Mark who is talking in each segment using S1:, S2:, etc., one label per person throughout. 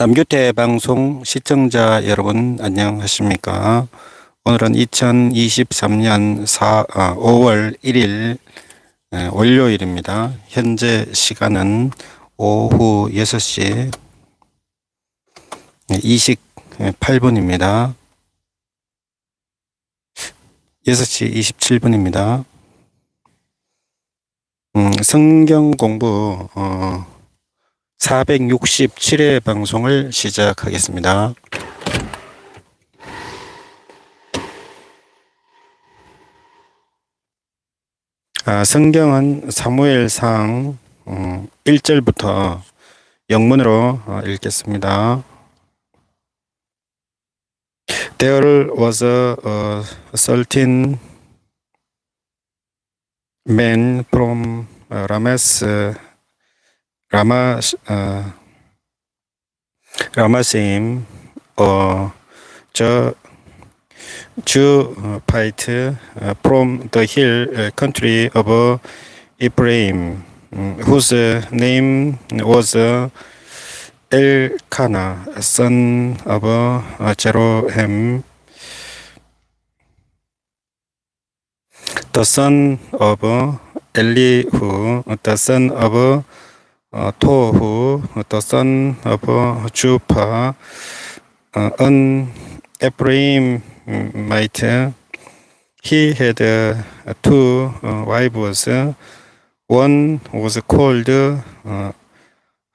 S1: 남규태방송 시청자 여러분 안녕하십니까? 오늘은 2023년 5월 1일 월요일입니다. 현재 시간은 오후 6시 28분입니다. 6시 27분입니다. 성경공부 467회 방송을 시작하겠습니다. 성경은 사무엘상 1절부터 영문으로 읽겠습니다. There was a certain man from Ramasim, the Jewite from the hill country of Ephraim, whose name was Elkanah, son of Jeroham, the son of Elihu, the son of Tohu, the son of Jupa, an Ephraimite. He had two wives. One was called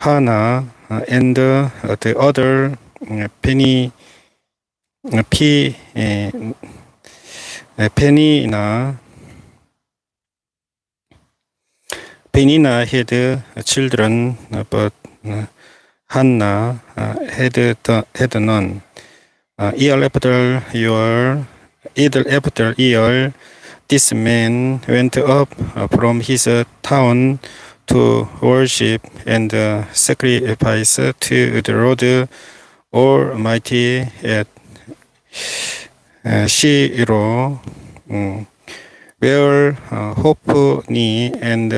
S1: Hannah, and the other Peninnah. Peninnah had children, but Hannah had none. Year after year, this man went up from his town to worship and sacrifice to the Lord Almighty at Shiloh, where Hophni and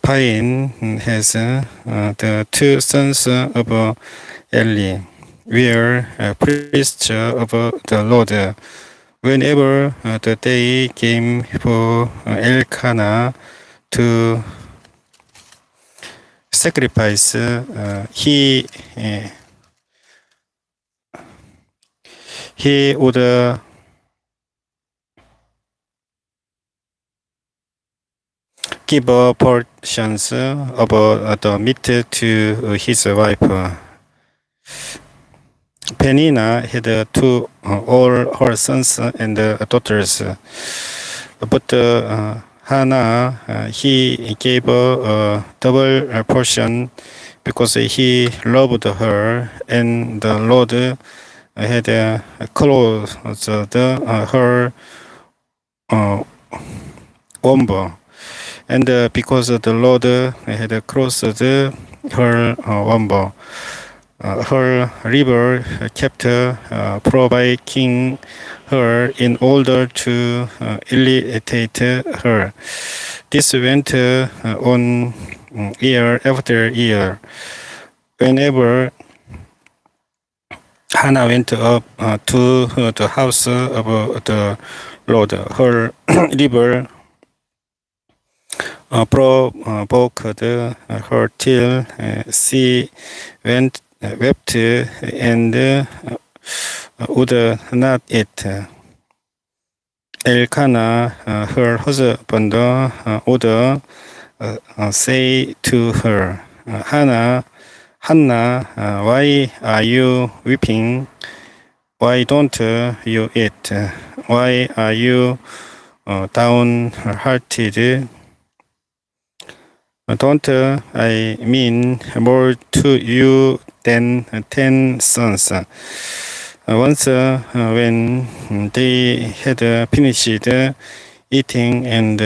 S1: Phinehas, the two sons of Eli, were priests of the Lord. Whenever the day came for Elkanah to sacrifice, he would give portions of the meat to his wife. Peninnah had all her sons and daughters, but Hannah he gave a double portion because he loved her, and the Lord had closed her womb. And because the Lord had closed her womb, her river kept provoking her in order to irritate her. This went on year after year. Whenever Hannah went up to the house of the Lord, her river provoked her till she wept and would not eat. Elkanah, her husband, would say to her, Hannah, why are you weeping? Why don't you eat? Why are you downhearted? Don't I mean more to you than 10 sons? Once, when they had finished eating and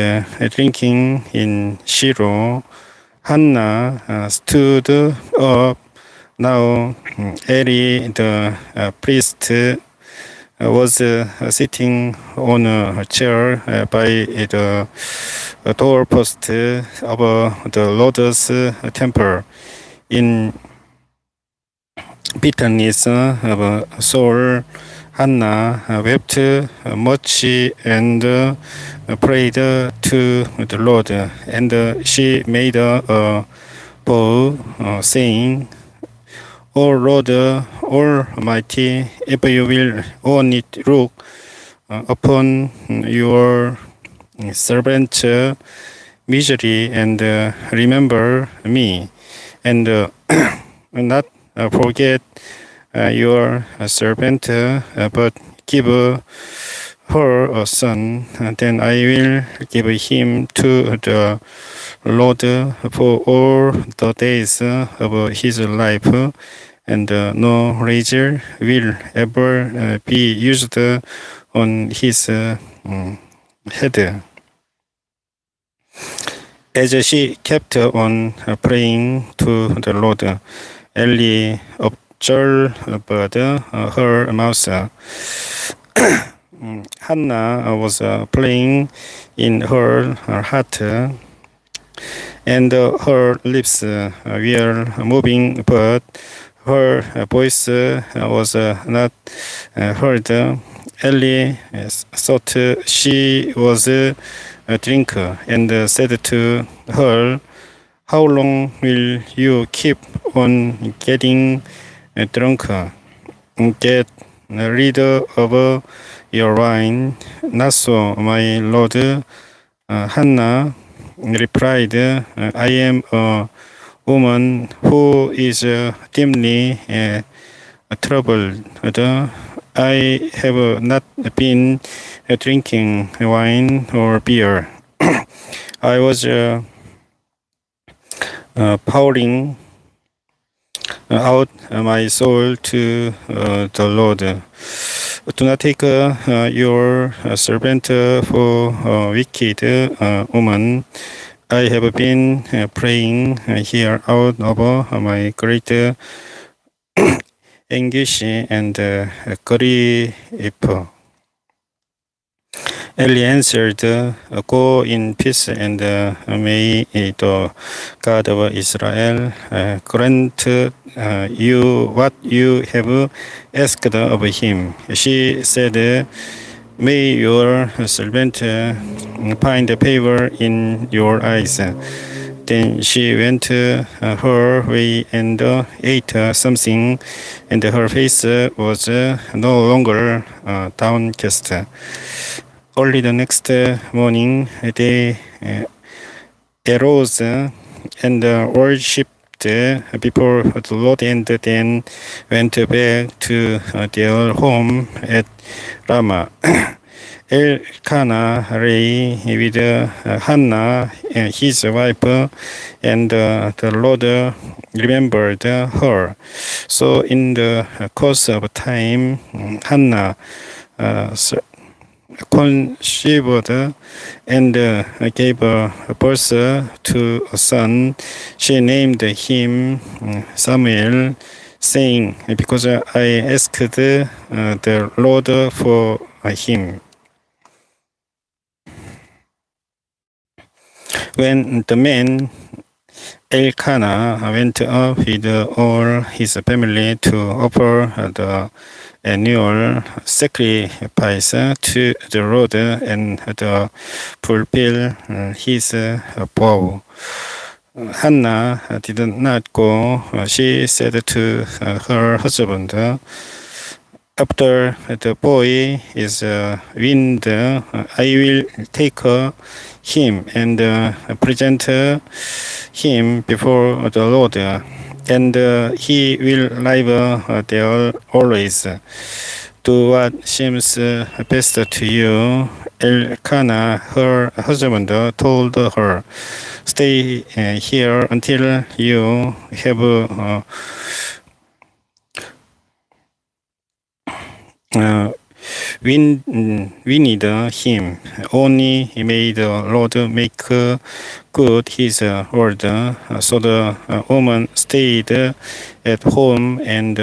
S1: drinking in Shiloh, Hannah stood up. Now Eli the priest was sitting on a chair by the doorpost of the Lord's temple. In bitterness of soul, Hannah wept much and prayed to the Lord, and she made a vow, saying, O Lord Almighty, if you will only look upon your servant misery and remember me, and not forget your servant, but give her a son, then I will give him to the Lord for all the days of his life, and no razor will ever be used on his head. As she kept on praying to the Lord, Eli observed her mouth. Hannah was playing in her heart, and her lips were moving, but her voice was not heard. Eli thought she was a drinker and said to her, How long will you keep on getting drunk? Get rid of your wine. Not so, my lord. Hannah replied, I am a woman who is deeply troubled. I have not been drinking wine or beer. I was pouring out my soul to the Lord. Do not take your servant for a wicked woman. I have been praying here out of my great anguish and grief. Eli answered, Go in peace, and may the God of Israel grant you what you have asked of him. She said, May your servant find favor in your eyes. Then she went her way and ate something, and her face was no longer downcast. Early the next morning, they arose and worshipped before the Lord, and then went back to their home at Ramah. Elkanah lay with Hannah, his wife, and the Lord remembered her. So in the course of time, Hannah conceived and gave birth to a son. She named him Samuel, saying, Because I asked the Lord for him. When the man Elkanah went up with all his family to offer the annual sacrifice to the Lord and to fulfill his vow, Hannah did not go. She said to her husband, After the boy is weaned, I will take him and present him before the Lord, and he will live there always. Do what seems best to you. Elkanah, her husband, told her, Stay here until you have weaned him. Only may the Lord make good his word. So the woman stayed at home and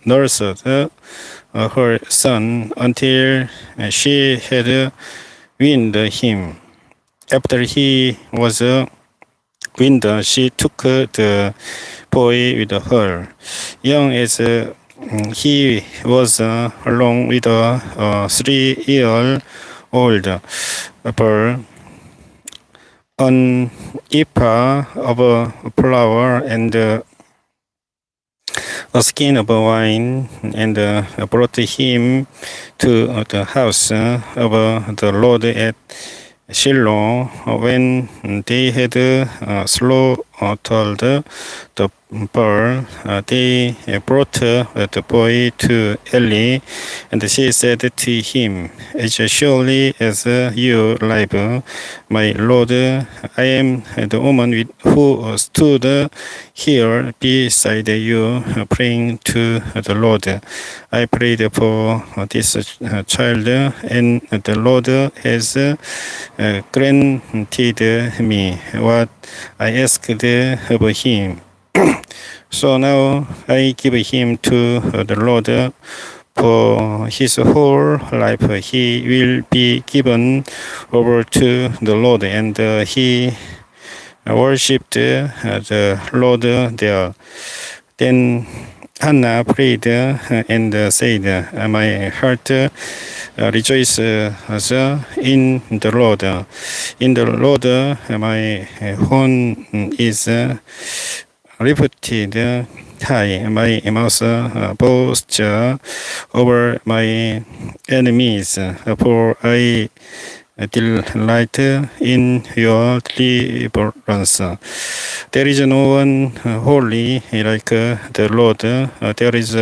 S1: nursed her son until she had weaned him. After he was window, she took the boy with her. Young as he was, along with a 3-year-old bird, an epa of a flower and a skin of wine, and brought him to the house of the Lord at Shiloh. When they had slaughtered the bird, they brought the boy to Eli, and she said to him, "As surely as you live, my Lord, I am the woman who stood here beside you, praying to the Lord. I prayed for this child, and the Lord has granted me what I asked of him. So now I give him to the Lord. For his whole life he will be given over to the Lord." And he worshipped the Lord there. Then Hannah prayed and said, "My heart rejoices in the Lord. In the Lord my horn is lifted high. My mouth boasts over my enemies, for I delight in your deliverance. There is no one holy like the Lord. There is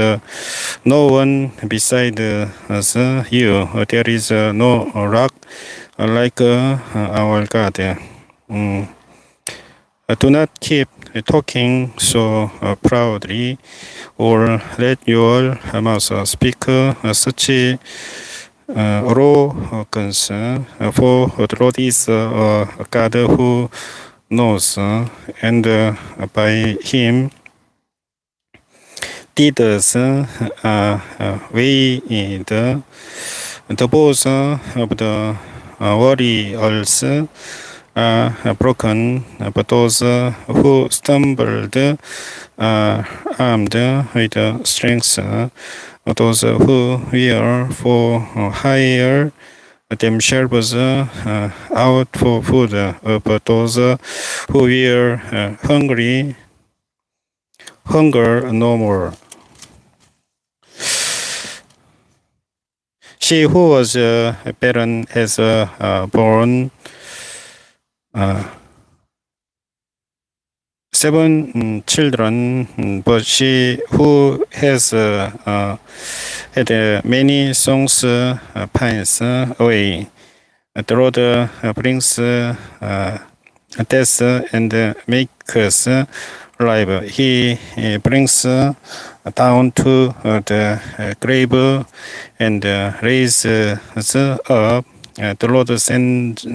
S1: no one beside us, you. There is no rock like our God. Do not keep talking so proudly, or let your mouth speak such arrogance, for the Lord is a God who knows, and by him deeds weighed. The bows of the warriors are broken, but those who stumbled are armed with strength. Those who wear for hire themselves out for food, but those who wear hunger no more. She who was barren has borne 7 children, but she who has had many songs pines away. The Lord brings death and makes alive. He brings down to the grave and raises up. The Lord sends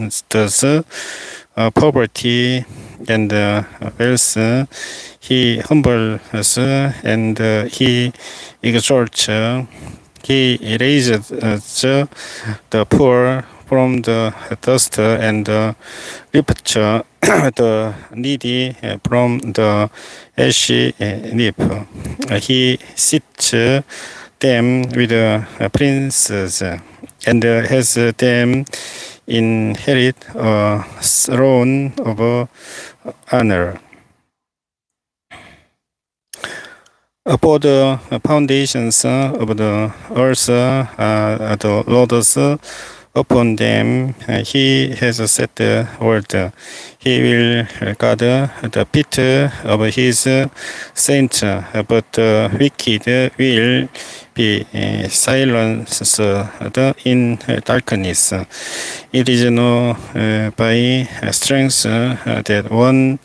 S1: poverty and wealth. He humbles and he exalts. He raises the poor from the dust and lifts the needy from the ashy heap. He sits them with princes and has them inherit a throne of honor. For the foundations of the earth the Lord's, upon them he has set the world. He will guard the feet of his saints, but the wicked will be silenced in darkness. It is not by strength that one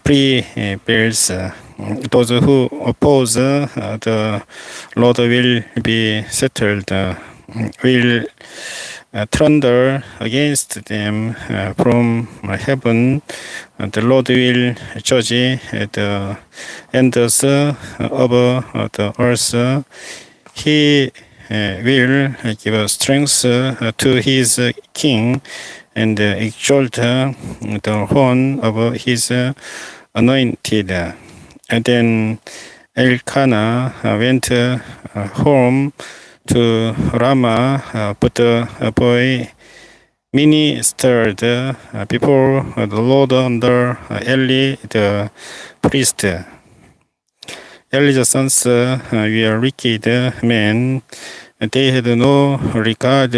S1: prevails. Those who oppose the Lord will be settled, will thunder against them from heaven. The Lord will judge the ends of the earth. He will give strength to his king and exalt the horn of his anointed. And then Elkanah went home to Ramah, but the boy ministered before the Lord under Eli the priest. Eli's sons were wicked men. They had no regard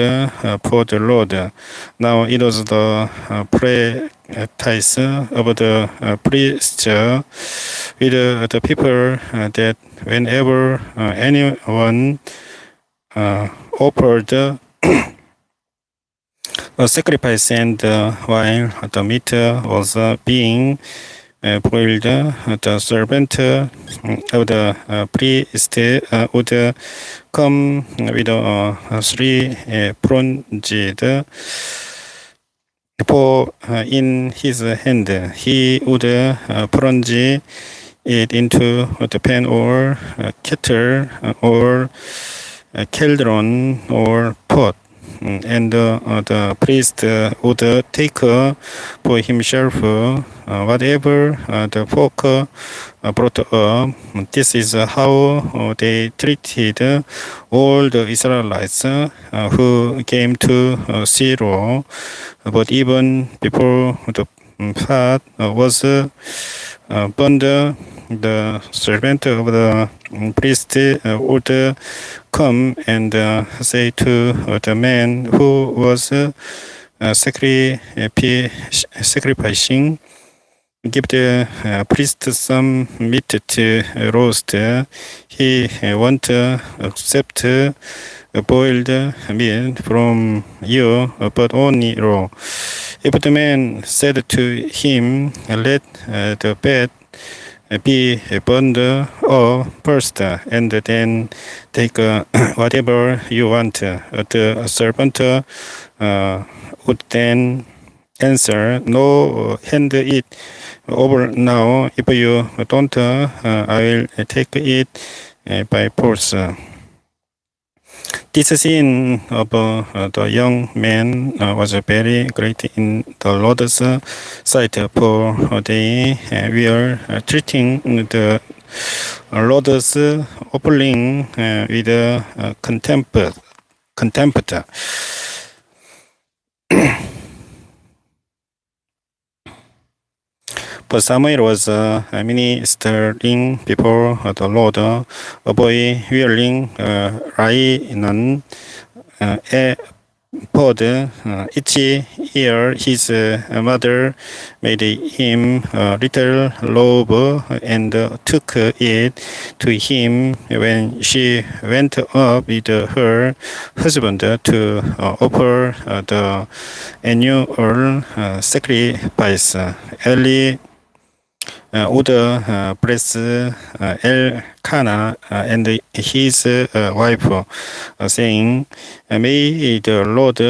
S1: for the Lord. Now it was the practice of the priests with the people that whenever anyone offered a sacrifice and while the meat was being boiled, the servant of the priest would come with 3 bronzed bowl in his hand. He would plunge it into the pan or kettle or cauldron or pot. And the priest would take for himself whatever the folk brought up. This is how they treated all the Israelites who came to Shiloh. But even before the pot was burned, the servant of the priest would come and say to the man who was sacrificing, "Give the priest some meat to roast. He won't accept boiled meat from you, but only raw." If the man said to him, "Let the fat be burned first, and then take whatever you want," the servant would then answer, "No, hand it over now. If you don't, I will take it by force." This scene of the young man was very great in the Lord's sight, for they were treating the Lord's offering with contempt. But Samuel was ministering before the Lord. A boy wearing linen ephod. Each year his mother made him a little robe and took it to him when she went up with her husband to offer the annual sacrifice. Eli would bless Elkanah and his wife, saying, "May the Lord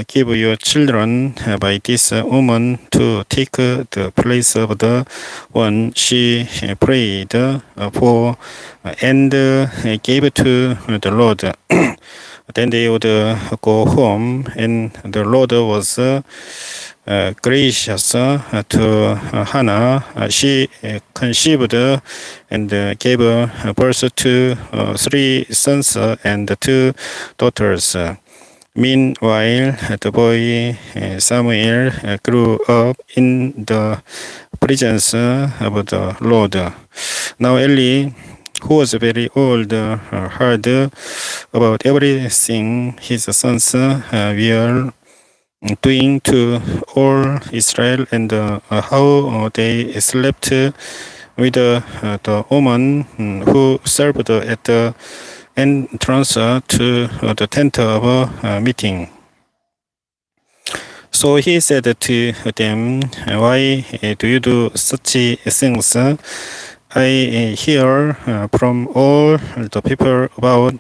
S1: give your children by this woman to take the place of the one she prayed for and gave to the Lord." Then they would go home, and the Lord was gracious to Hannah. She conceived and gave birth to 3 sons and 2 daughters. Meanwhile, the boy Samuel grew up in the presence of the Lord. Now Eli, who was very old, heard about everything his sons were doing to all Israel and how they slept with the woman who served at the entrance to the tent of meeting. So he said to them, "Why do you do such things? I hear from all the people about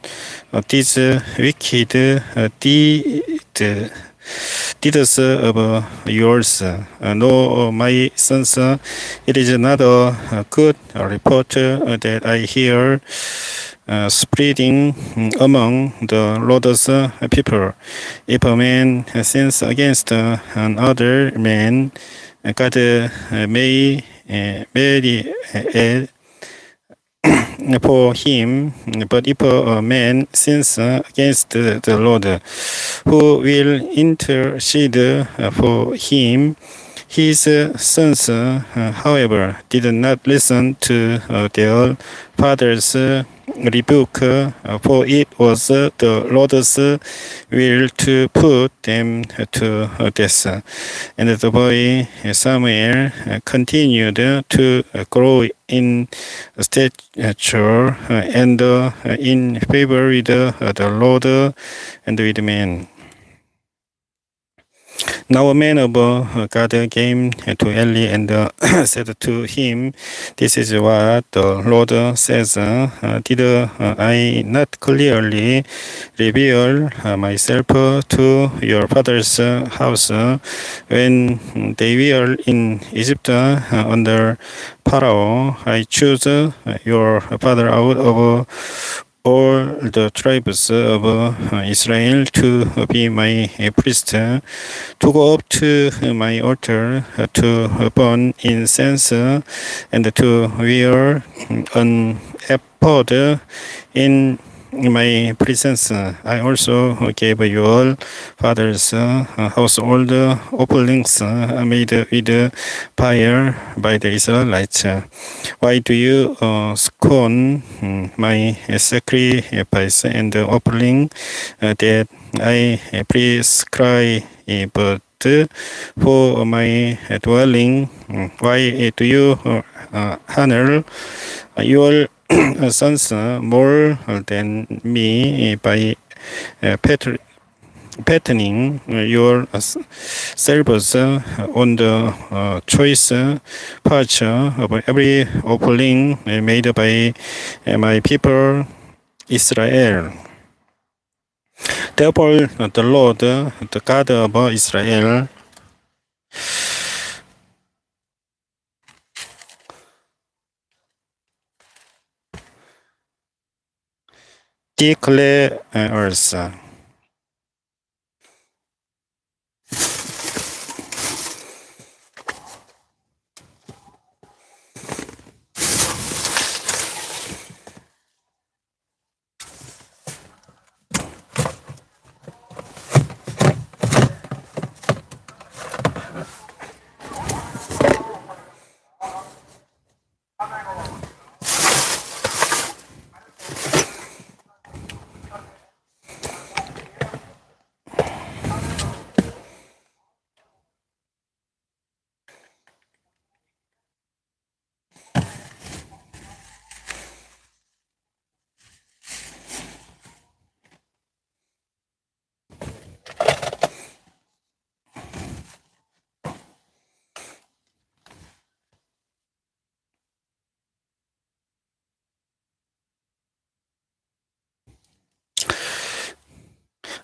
S1: these wicked deeds of yours. No, my sons, it is not a good report that I hear spreading among the Lord's people. If a man sins against another man, God may marry for him, but if a man sins against the Lord, who will intercede for him? His sons, however, did not listen to their father's rebuke, for it was the Lord's will to put them to death. And the boy Samuel continued to grow in stature and in favor with the Lord and with men. Now a man of God came to Eli and said to him, "This is what the Lord says. Did I not clearly reveal myself to your father's house when they were in Egypt under Pharaoh? I chose your father out of all the tribes of Israel to be my priest, to go up to my altar, to burn incense, and to wear an ephod in my presence. I also gave your father's household offerings made with fire by the Israelites. Why do you scorn my sacrifice and offering that I prescribed for my dwelling? Why do you honor your sons more than me by patterning your servants on the choice parts of every offering made by my people Israel? Therefore, the Lord, the God of Israel, declares,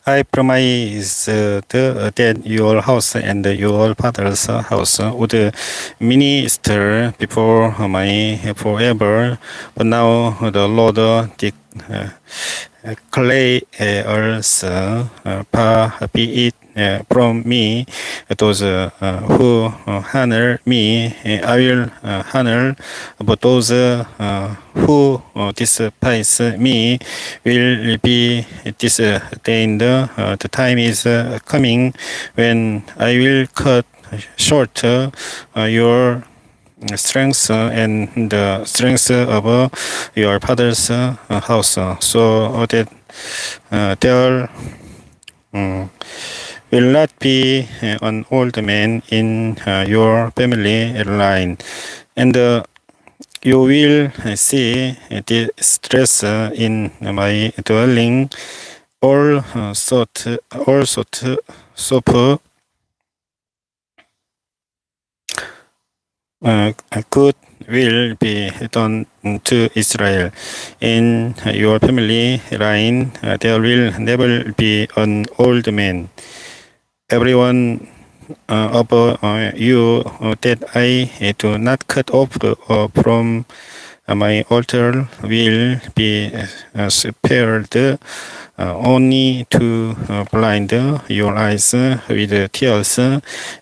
S1: I promised that your house and your father's house would minister before me forever. But now the Lord declares, far be it from me, those who honor me, I will honor, but those who despise me will be disdained. The time is coming when I will cut short your strength and the strength of your father's house, so that there will not be an old man in your family line, and you will see distress in my dwelling. All sort of good will be done to Israel. In your family line, there will never be an old man. Everyone of you that I do not cut off from my altar will be spared only to blind your eyes with tears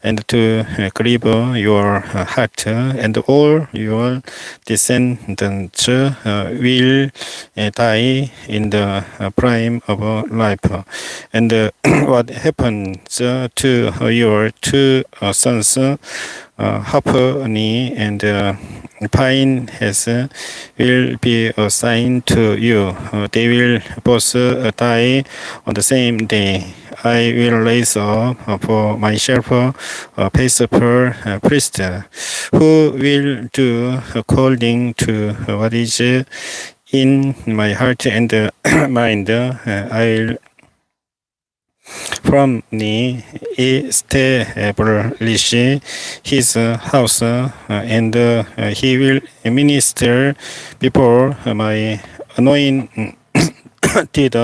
S1: and to grieve your heart, and all your descendants will die in the prime of life. And what happens to your two sons, Hophni and Phinehas, will be assigned to you. They will both die on the same day. I will raise up for myself a faithful priest who will do according to what is in my heart and mind. I'll from me establish his house, and he will minister before my anointed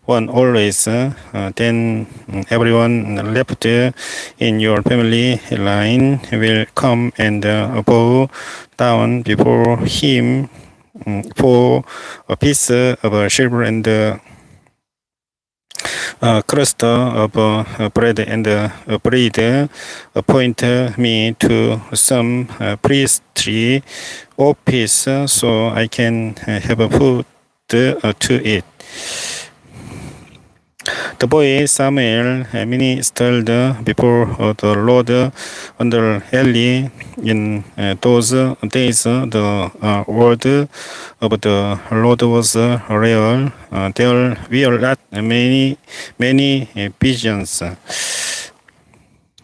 S1: one always. Then everyone left in your family line will come and bow down before him for a piece of silver and crust of bread and bread. Appoint me to some priestly office so I can have food to eat. The boy Samuel ministered before the Lord under Eli. In those days, the word of the Lord was rare. There were not many visions.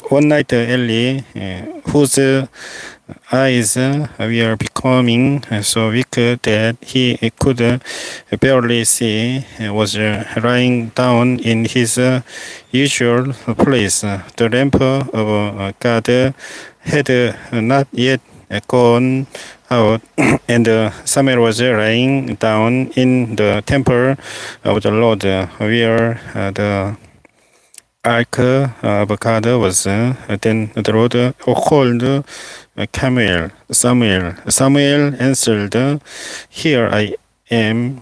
S1: One night, Eli, whose eyes were becoming so weak that he could barely see, was lying down in his usual place. The lamp of God had not yet gone out, and Samuel was lying down in the temple of the Lord, where the Ark of God was. Then the Lord called Samuel. Samuel answered, "Here I am."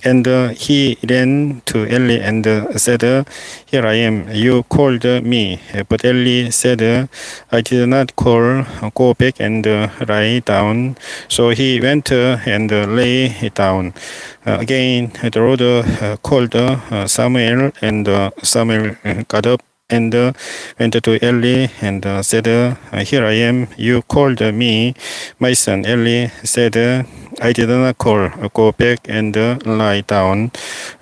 S1: And he ran to Eli and said, "Here I am. You called me." But Eli said, "I did not call. Go back and lie down." So he went and lay down. Again, the Lord called Samuel, and Samuel got up and went to Eli and said, "Here I am. You called me." "My son," Eli said, "I did not call. Go back and lie down."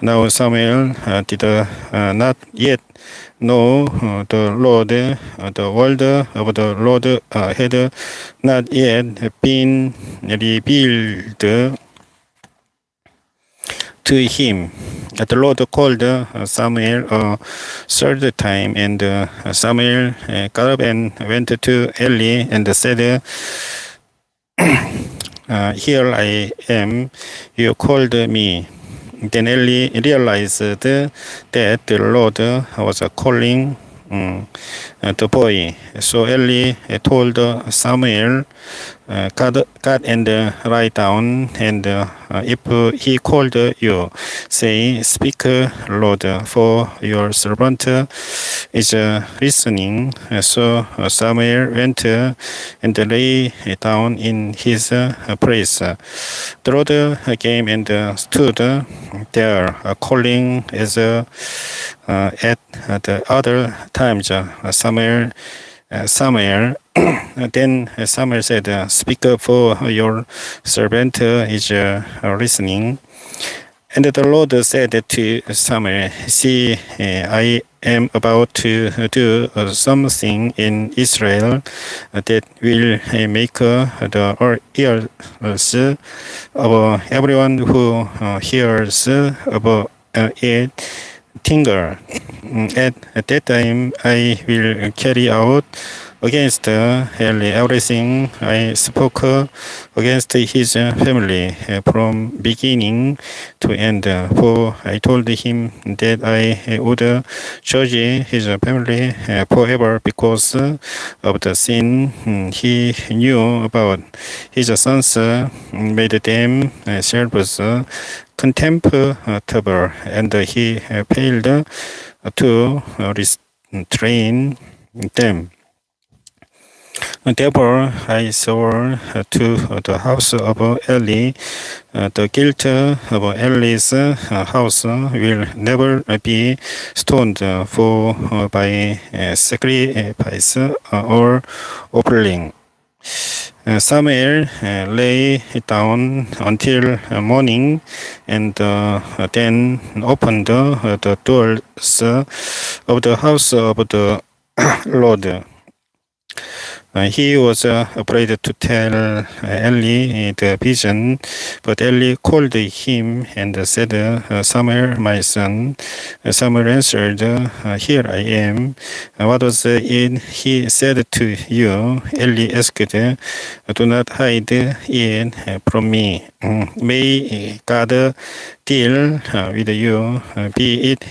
S1: Now Samuel did not yet know the Lord. The word of the Lord had not yet been revealed to him. The Lord called Samuel a third time, and Samuel got up and went to Eli and said, "Here I am. You called me." Then Eli realized that the Lord was calling the boy. So Eli told Samuel, "God and lie down, and if he called you, say, 'Speak, Lord, for your servant is listening.'" So Samuel went and lay down in his place. The Lord came and stood there, calling as at the other times, "Samuel, Samuel." Then Samuel said, "Speak, for your servant is listening." And the Lord said to Samuel, "See, I am about to do something in Israel that will make the ears of everyone who hears of it tingle. At that time I will carry out against Eli. Everything I spoke against his family from beginning to end. For I told him that I would judge his family forever because of the sin he knew about. His sons made them selves contemptible, and he failed to restrain them. Therefore, I swore to the house of Eli, the guilt of Eli's house will never be stoned for by sacrifice or offering. Samuel lay down until morning and then opened the doors of the house of the Lord. He was afraid to tell Eli the vision, but Eli called him and said, Samuel, my son. Samuel answered, Here I am. What was it he said to you? Eli asked, Do not hide it from me. May God deal with you, be it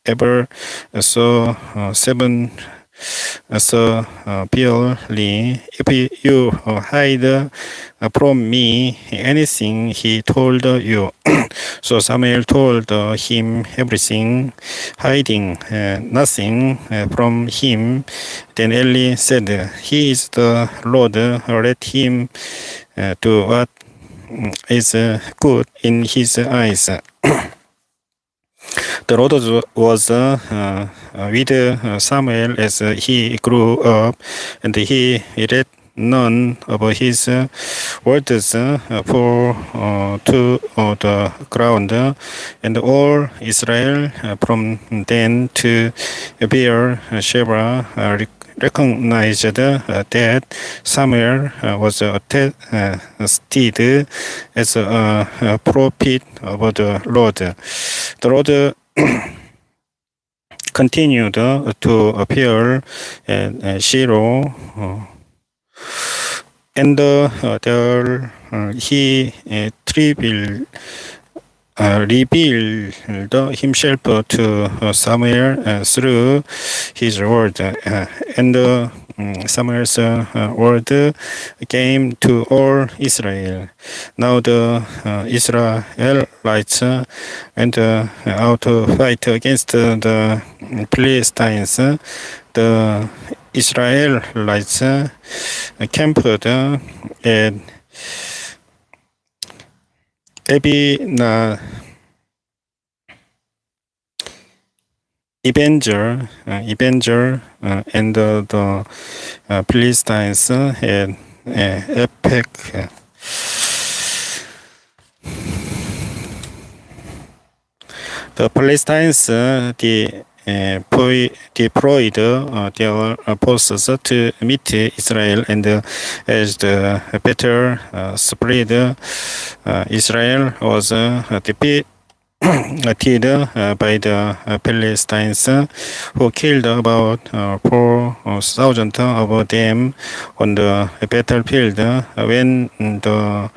S1: ever so severely, if you hide from me anything he told you. So Samuel told him everything, hiding nothing from him. Then Eli said, He is the Lord, let him do what is good in his eyes. The Lord was with Samuel as he grew up, and he let none of his words fall to the ground, and all Israel from Dan to Beersheba recognized that Samuel was attested as a prophet of the Lord. The Lord continued to appear at Shiloh, and there he revealed himself to Samuel through his word, and Samuel's word came to all Israel. Now the Israelites went out to fight against the Philistines. The Israelites camped at Ebenezer, and the Philistines at Ephek. The Philistines deployed their forces to meet Israel, and as the battle spread, Israel was defeated by the Philistines, who killed about 4,000 of them on the battlefield. When the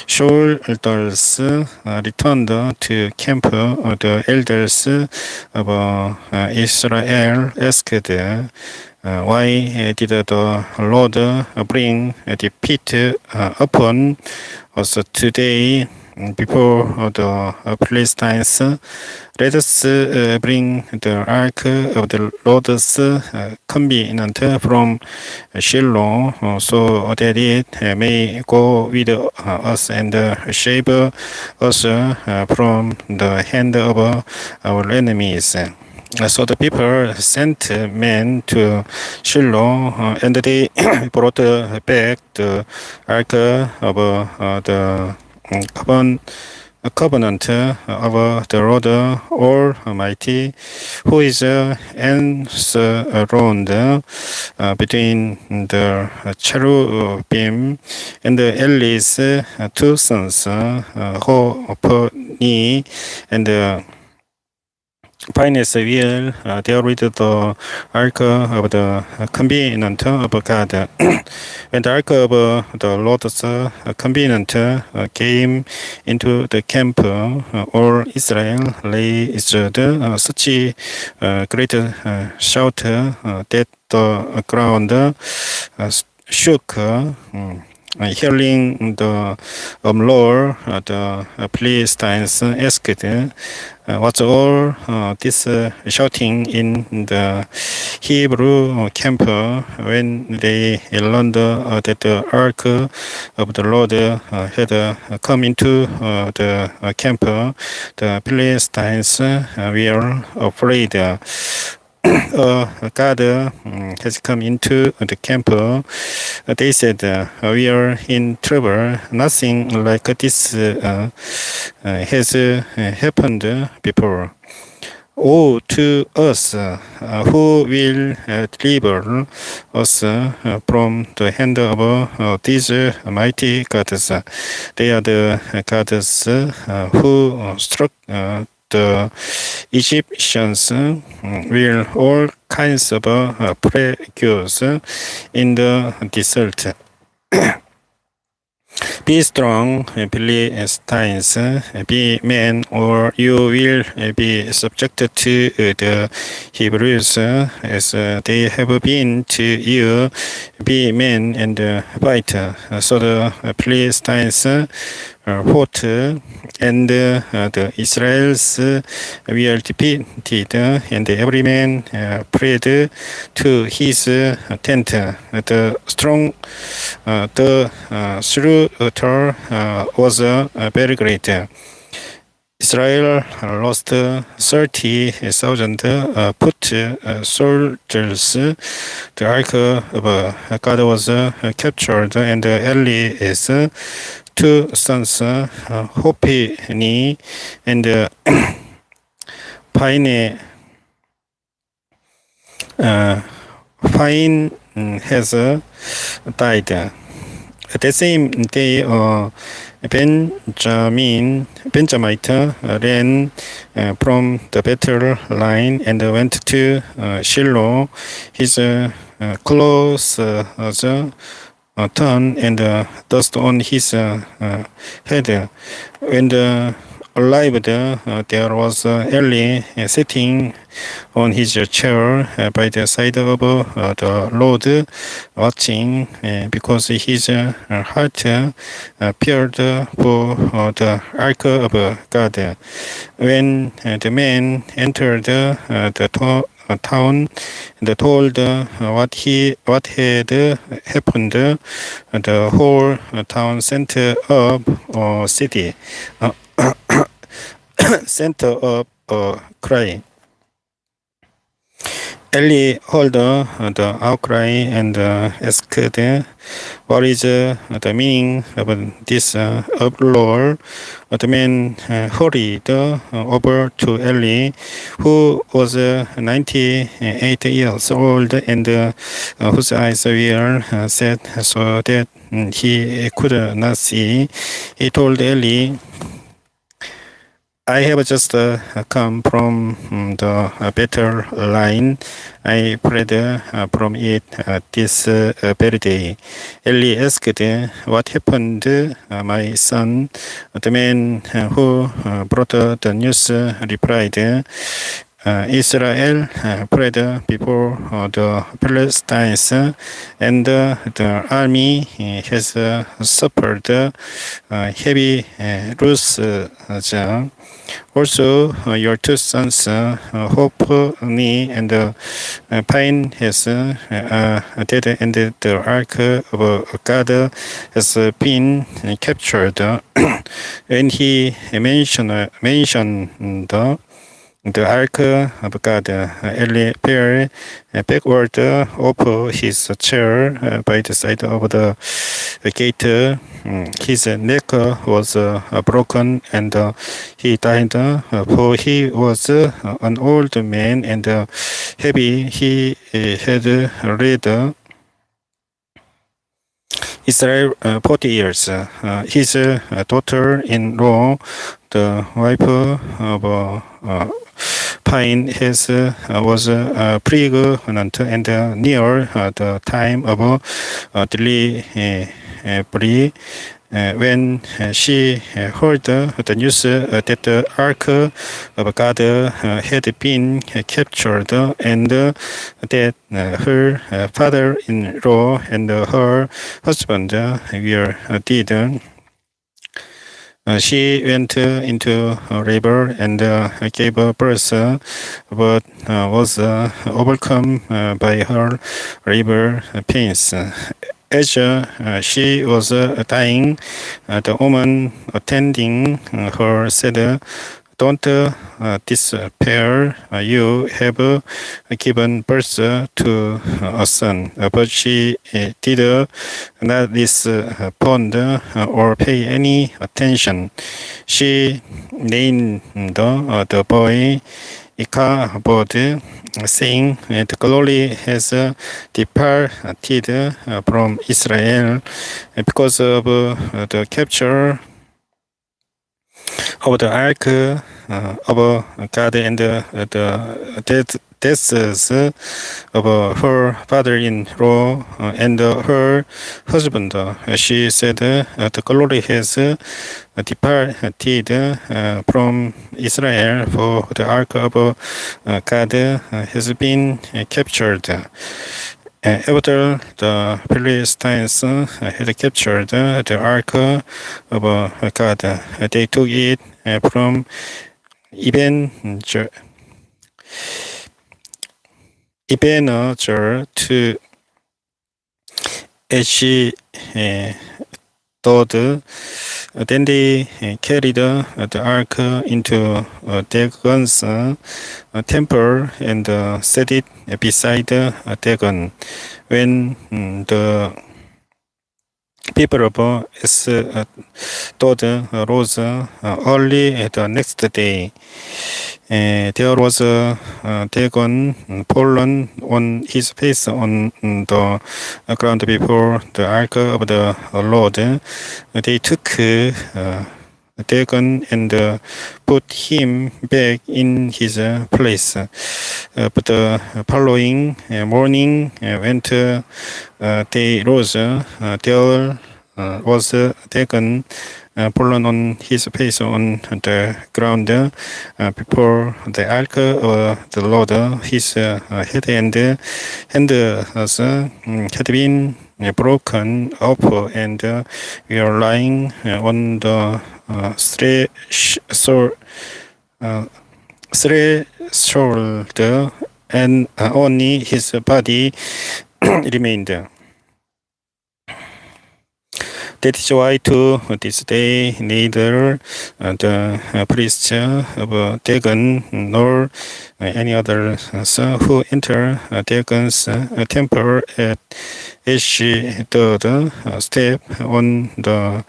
S1: soldiers returned to camp, the elders of Israel asked, why did the Lord bring defeat upon us today before the Philistines? Let us bring the ark of the Lord's covenant from Shiloh, so that it may go with us and save us from the hand of our enemies. So the people sent men to Shiloh, and they brought back the ark of the covenant of the Lord Almighty, who is enthroned between the cherubim, and Eli's two sons, Hophni and finest will there with the ark of the covenant of God. When the ark of the Lord's covenant came into the camp, all Israel raised such a great shout that the ground shook. Hearing the roar, the Philistines asked, "What's all this shouting in the Hebrew camp?" When they learned that the ark of the Lord had come into the camp, the Philistines were afraid. God has come into the camp. They said, "We are in trouble. Nothing like this has happened before. Woe to us, who will deliver us from the hand of these mighty gods? They are the gods who struck the Egyptians with all kinds of plagues in the desert. Be strong, Philistines, be men, or you will be subjected to the Hebrews as they have been to you. Be men and fight." So the Philistines fought, and the Israelites were defeated, and every man fled to his tent. The slaughter was very great. Israel lost 30,000 foot soldiers. The ark of God was captured, and Eli's two sons, Hophni and Phinehas, died. At the same day, Benjamite ran from the battle line and went to Shiloh. His clothes turned and dust on his head. When arrived, there was Eli sitting on his chair by the side of the Lord, watching, because his heart feared for the ark of God. When the man entered the town and told what had happened, the whole town sent up city. Sent up a cry. Eli heard the outcry and asked, "What is the meaning of this uproar?" The man hurried over to Eli, who was 98 years old and whose eyes were set so that he could not see. He told Eli, "I have just come from the battle line. I fled from it this very day." Eli asked, "What happened, my son?" The man who brought the news replied, "Israel fled before the Philistines, and the army has suffered heavy losses. Also, your two sons, Hophni and Phinehas, are dead, and the ark of God has been captured." When he mentioned the ark of God, Eli fell backward off his chair by the side of the gate. His neck was broken, and he died, for he was an old man and heavy. He had led Israel 40 years. His daughter-in-law, the wife of find his was pregnant and near the time of delivery. When she heard the news that the ark of God had been captured and that her father-in-law and her husband were dead, she went into a river and gave birth, but was overcome by her labor pains. As she was dying, the woman attending her said, "Don't despair. You have given birth to a son." But she did not respond or pay any attention. She named the boy Ichabod, saying, "The glory has departed from Israel because of the capture of the ark of God and the deaths of her father-in-law and her husband." She said, "The glory has departed from Israel, for the ark of God has been captured." After the Philistines had captured the ark of God, they took it from Ebenezer to Ashdod. Then they carried the ark into Dagon's temple and set it beside Dagon. When the people of Ashdod rose early the next day, there was Dagon fallen on his face on the ground before the ark of the Lord. They took Dagon and put him back in his place. But the following morning, when they rose, there was Dagon fallen on his face on the ground before the ark of the Lord. His head and hands had been broken up and we are lying on the threshold, and only his body remained. That is why to this day neither the priests of Dagon nor any others who enter Dagon's temple at Ashdod step on the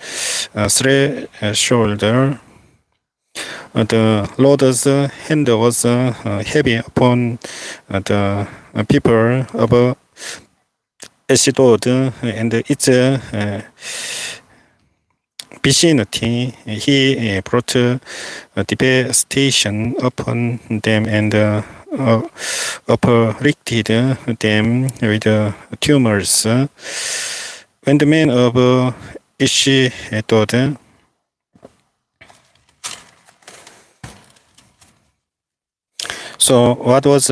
S1: threshold. The Lord's hand was heavy upon the people of Ashdod and its vicinity. He brought devastation upon them and afflicted them with tumors. When the men of Ashdod So what was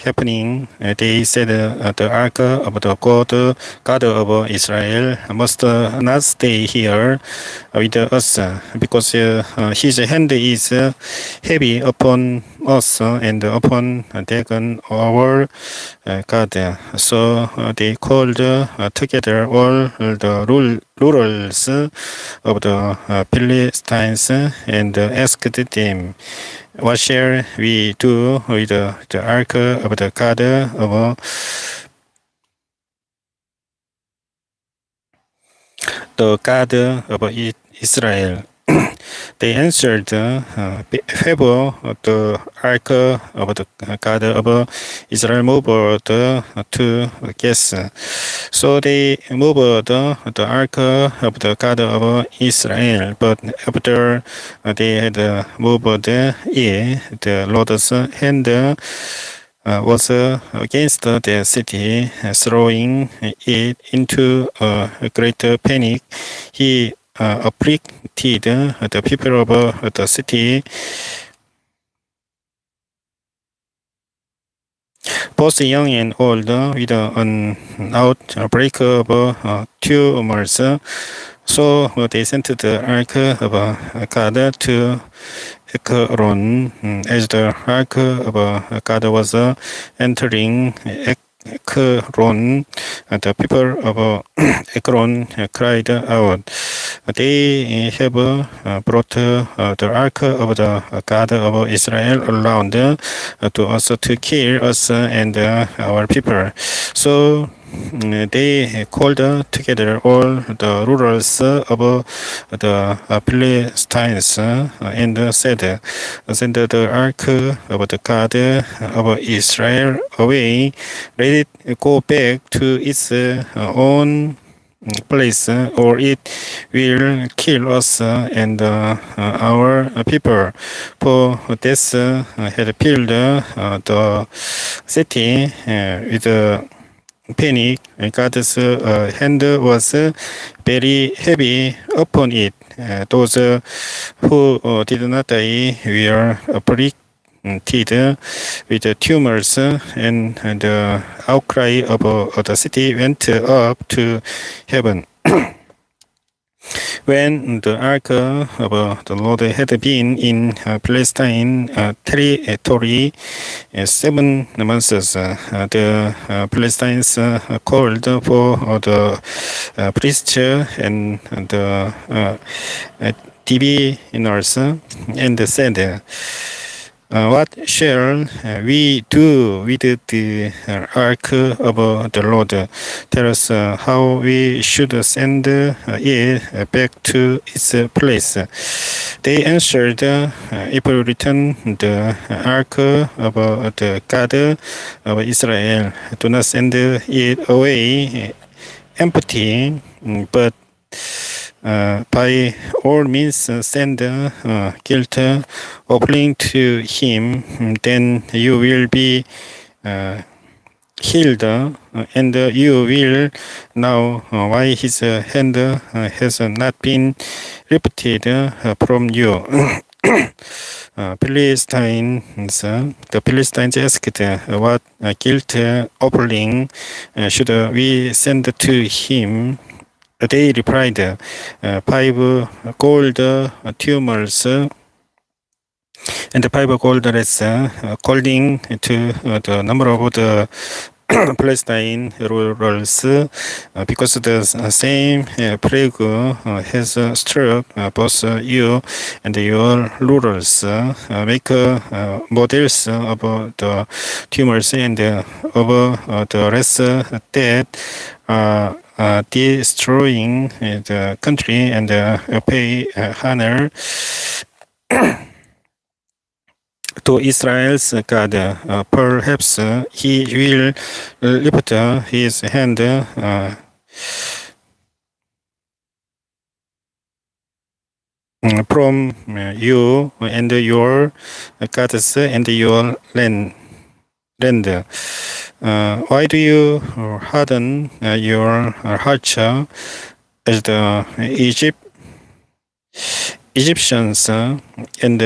S1: happening? They said the ark of the God of Israel must not stay here with us because his hand is heavy upon us and upon Dagon our God. So they called together all the rulers of the Philistines and asked them, "What shall we do with the ark of the God of the God of Israel?" They answered, have the ark of the God of Israel moved to guess. So they moved the ark of the God of Israel. But after they had moved it, the Lord's hand was against the city, throwing it into a great panic. He afflicted the people of the city, both young and old, with an outbreak of tumors. So they sent the ark of God to Ekron. As the ark of God was entering Ekron, the people of Ekron cried out, "They have brought the ark of the God of Israel around to us to kill us and our people." So they called together all the rulers of the Philistines and said, "Send the ark of the God of Israel away. Let it go back to its own place, or it will kill us and our people." For death had filled the city with panic. God's hand was very heavy upon it. Those who did not die were afflicted with tumors, and the outcry of the city went up to heaven. When the ark of the Lord had been in Palestine territory 7 months, the Philistines called for the priests and the diviners and said, "What shall we do with the ark of the Lord? Tell us how we should send it back to its place." They answered, "If we return the ark of the God of Israel, do not send it away empty, but by all means send guilt offering to him. Then you will be healed, and you will know why his hand has not been lifted from you." The Philistines asked, "What guilt offering should we send to him?" They replied, 5 gold tumors and 5 gold reds, according to the number of the Palestine rulers, because the same plague has struck both you and your rulers. Make models of the tumors and of the rest that destroying the country, and pay honor to Israel's God. Perhaps he will lift his hand from you and your gods and your land. Why do you harden your heart as the Egyptians and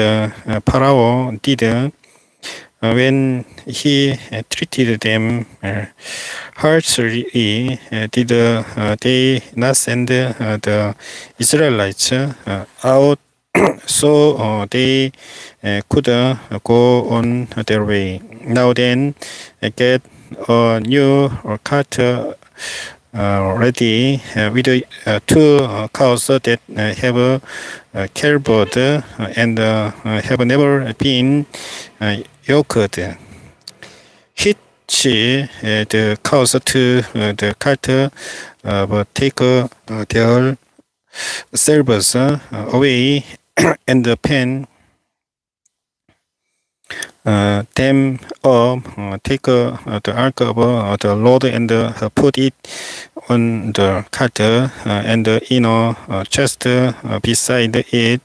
S1: Pharaoh did when he treated them harshly? Did they not send the Israelites out so they could go on their way? Now then, get a new cart ready with 2 cows that have calved and have never been yoked. Hitch the cows to the cart, but take their servers away and the pen them up, take the ark of the Lord and put it on the cart and the inner chest beside it.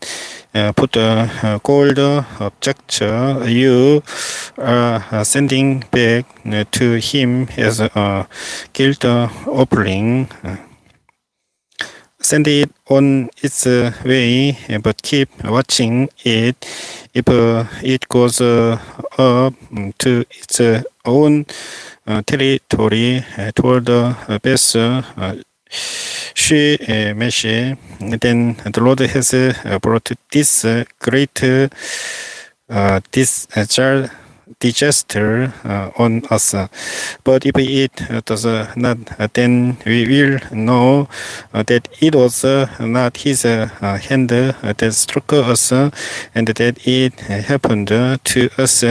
S1: Put the gold object you are sending back to him as a guilt offering. Send it on its way, but keep watching it. If it goes up to its own territory toward the best she mesh, then the Lord has brought this great disaster on us. But if it does not, then we will know that it was not his hand that struck us, and that it happened to us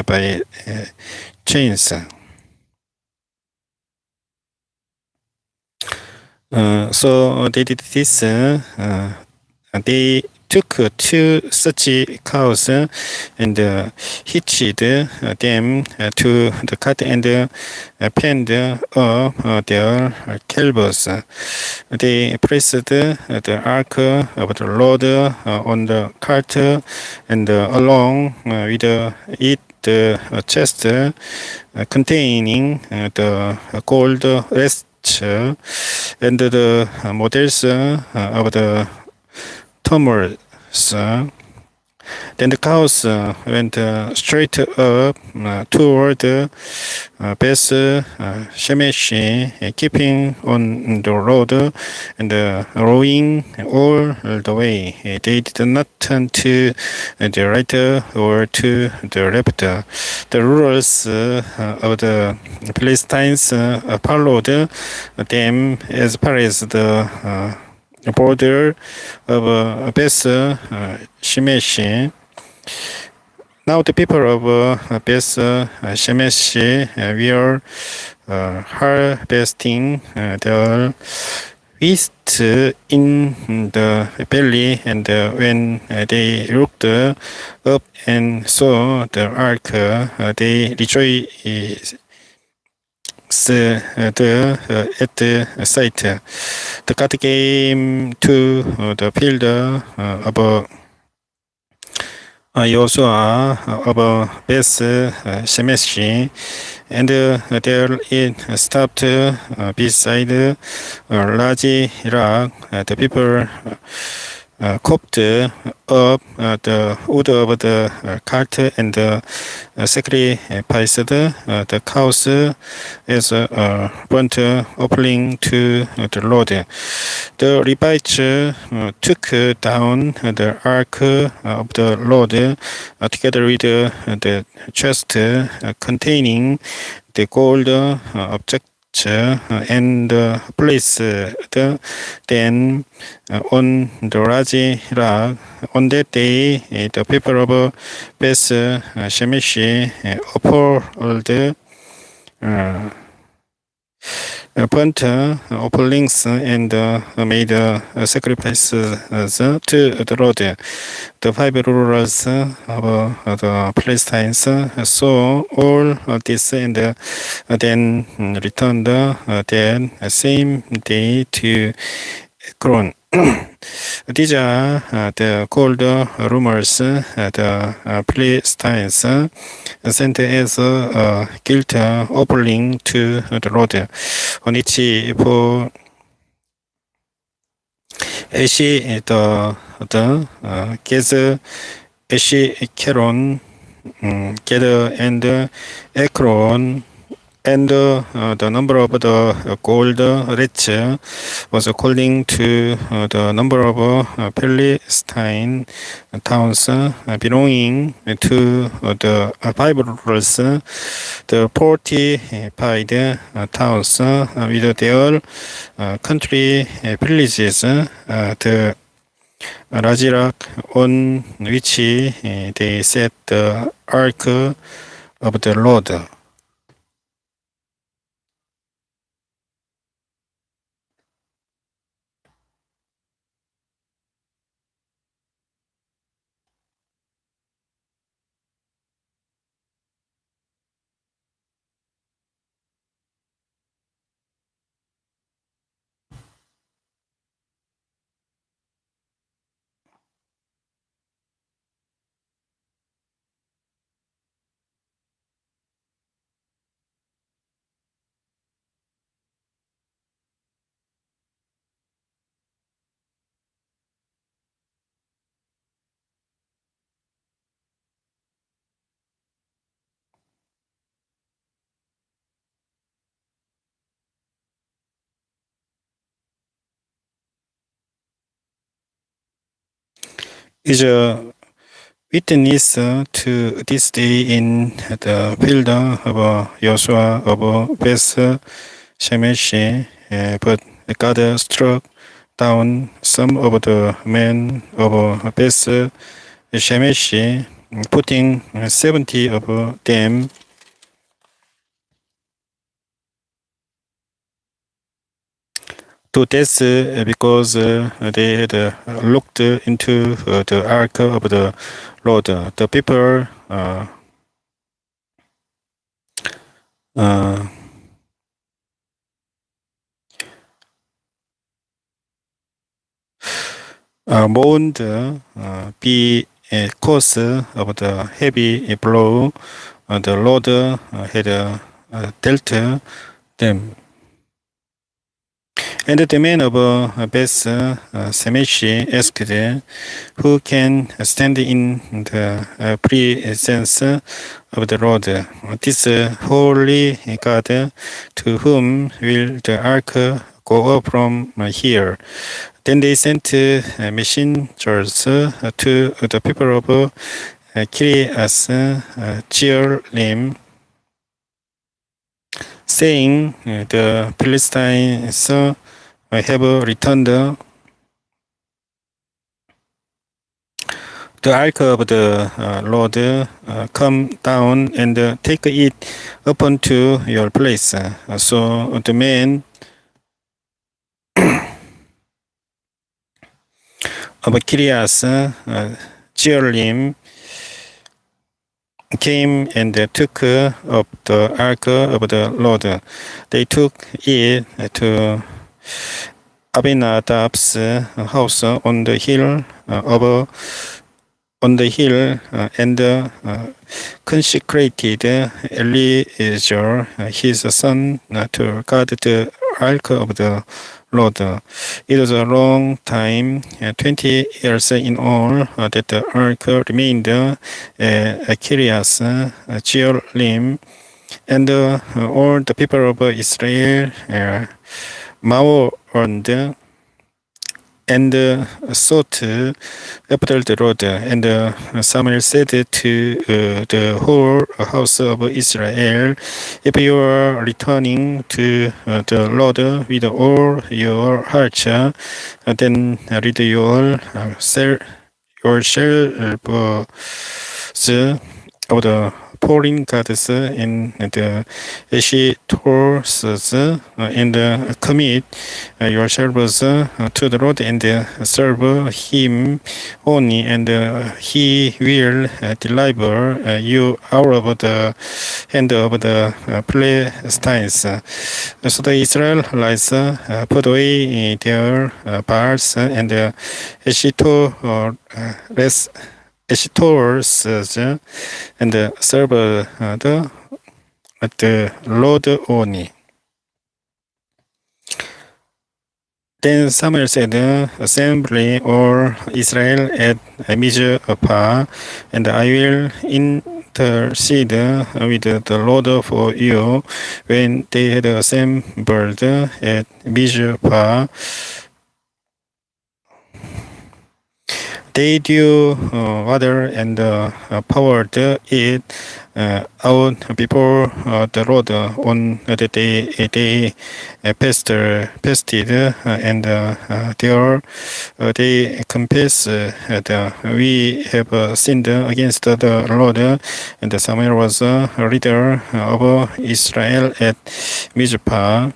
S1: by chance. So they did this. They took two such cows and hitched them to the cart and penned up their calves. They placed the ark of the Lord on the cart, and along with it the chest containing the gold rest and the models of the tumors. Then the cows went straight up toward Beth Shemesh, keeping on the road and rowing all the way. They did not turn to the right or to the left. The rulers of the Philistines followed them as far as the border of Beth Shemesh. Now the people of Beth Shemesh were harvesting the wheat in the valley, and when they looked up and saw the ark, they rejoiced at the sight. The God came to the field of Joshua of Beth Shemesh, and there it stopped beside a large rock. The people copped up the wood of the cart and sacrificed the cows as a burnt offering to the Lord. The Levites took down the ark of the Lord together with the chest containing the gold object and placed them on the large rock. On that day, the people of Beth Shemesh offered burnt offerings and made sacrifices to the Lord. The five rulers of the Philistines saw all this and then returned that same day to Ekron. These are the cold rumors the Philistines sent as a guilt offering to the Lord, on which for Eshi the Gez Eshi Keron Geder and Ekron, and the number of the gold rich was according to the number of Philistine towns belonging to the five rulers, the fortified towns with their country villages, the large rock on which they set the ark of the Lord. is a witness to this day in the field of Joshua of Beth Shemesh, but God struck down some of the men of Beth Shemesh, putting 70 of them to death because they had looked into the ark of the Lord. The people mourned because of the heavy blow the Lord had dealt them. And the men of Beth Shemesh asked, "Who can stand in the presence of the Lord? This holy God, to whom will the ark go up from here?" Then they sent messengers to the people of Kirias Jearim, saying, "The Philistines have returned the ark of the Lord. Come down and take it up unto your place." So the men of Kirias Jearim came and took up the ark of the Lord. They took it to Abinadab's house on the hill and consecrated Eleazar his son to guard the ark of the Lord. It was a long time, 20 years in all, that the ark remained at Kirias Jearim, and all the people of Israel mourned and sought after the Lord. And Samuel said to the whole house of Israel, "If you are returning to the Lord with all your hearts, then rid yourselves of the foreign gods and the Ashtoreths, and commit yourselves to the Lord and serve Him only, and He will deliver you out of the hand of the Philistines." So the Israelites put away their Baals and Ashtoreths and serve the Lord only. Then Samuel said, "Assemble all Israel at Mizpah, and I will intercede with the Lord for you." When they had assembled at Mizpah, they drew water and poured it out before the Lord on the day they fasted, and there they confessed that we have sinned against the Lord. And Samuel was leader of Israel at Mizpah.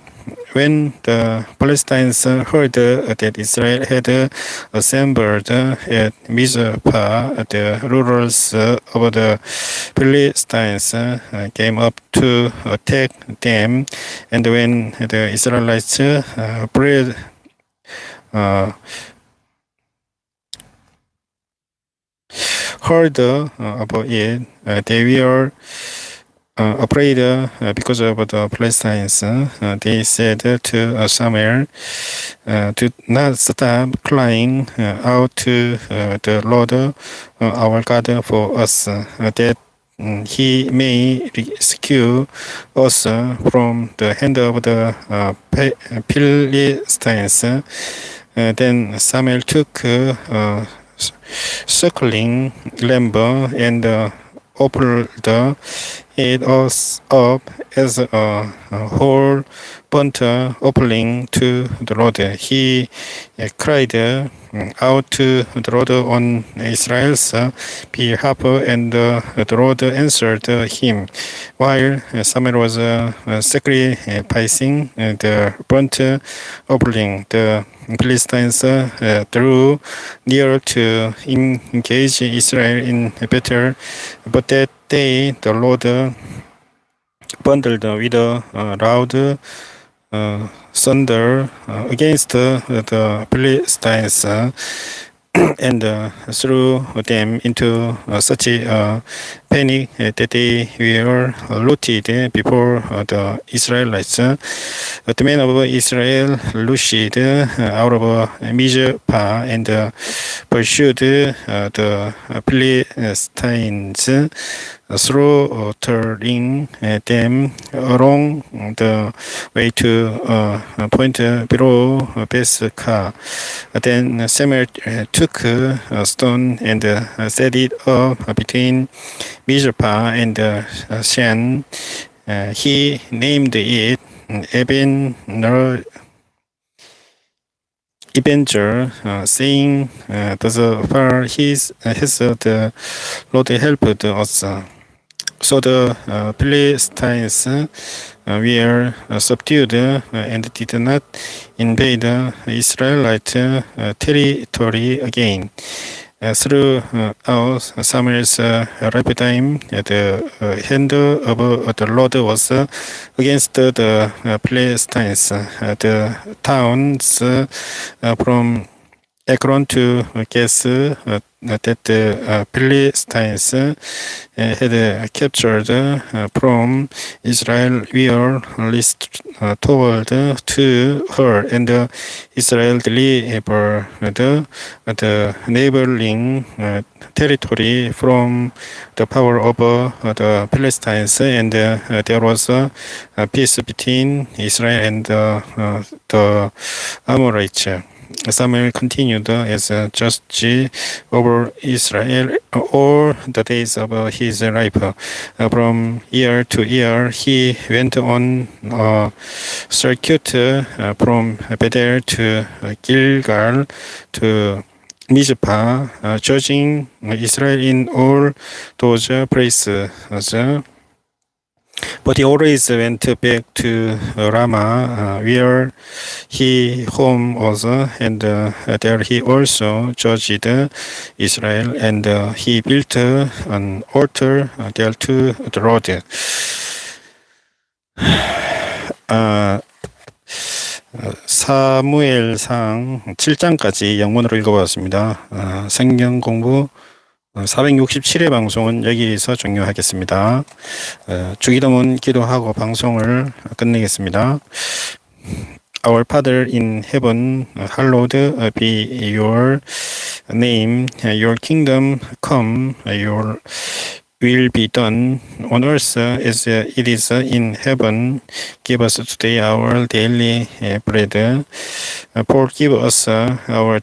S1: When the Philistines heard that Israel had assembled at Mizpah, the rulers of the Philistines came up to attack them. And when the Israelites heard about it, they were afraid because of the Philistines. They said to Samuel, "Do not stop crying out to the Lord our God for us, that He may rescue us from the hand of the Philistines." Then Samuel took suckling lamb and offered it us up as a whole burnt offering to the Lord. He cried out to the Lord on Israel's behalf, and the Lord answered him. While Samuel was sacrificing the burnt offering, the Philistines drew near to engage Israel in battle, but that day the Lord bundled with a loud thunder against the Philistines and threw them into such a panic that they were routed before the Israelites. The men of Israel rushed out of Mizpah and pursued the Philistines, slaughtering them along the way to a point below Bethka. Then Samuel took a stone and set it up between Mizpah and Shan. He named it Avenger, saying, "Thus far has the Lord helped us." So the Philistines were subdued and did not invade Israelite territory again. Throughout Samuel's lifetime, the hand of the Lord was against the Philistines. The towns from Ekron to Gath that the Philistines had captured from Israel were restored to her, and Israel delivered the neighboring territory from the power of the Philistines, and there was peace between Israel and the Amorites. Samuel continued as a judge over Israel all the days of his life. From year to year, he went on a circuit from Bethel to Gilgal to Mizpah, judging Israel in all those places. But he always went back to Ramah, where his home was, and there he also judged Israel, and he built an altar there to the Lord. 사무엘상 7장까지 영문으로 읽어보았습니다. 성경공부 467회 방송은 여기서 종료하겠습니다. 주기도문 기도하고 방송을 끝내겠습니다. Our Father in heaven, hallowed be your name. Your kingdom come, your will be done on earth as it is in heaven. Give us today our daily bread. Forgive us our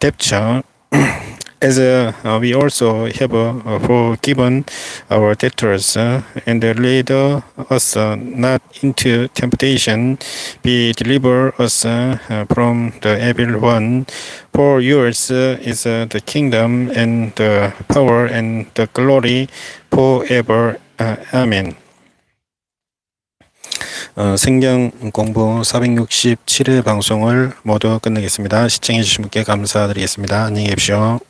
S1: debts as we also have forgiven our debtors, and lead us not into temptation, but deliver us from the evil one. For yours is the kingdom and the power and the glory forever. Amen. 성경 공부 467회 방송을 모두 끝내겠습니다. 시청해 주신 분께 감사드리겠습니다. 안녕히 계십시오.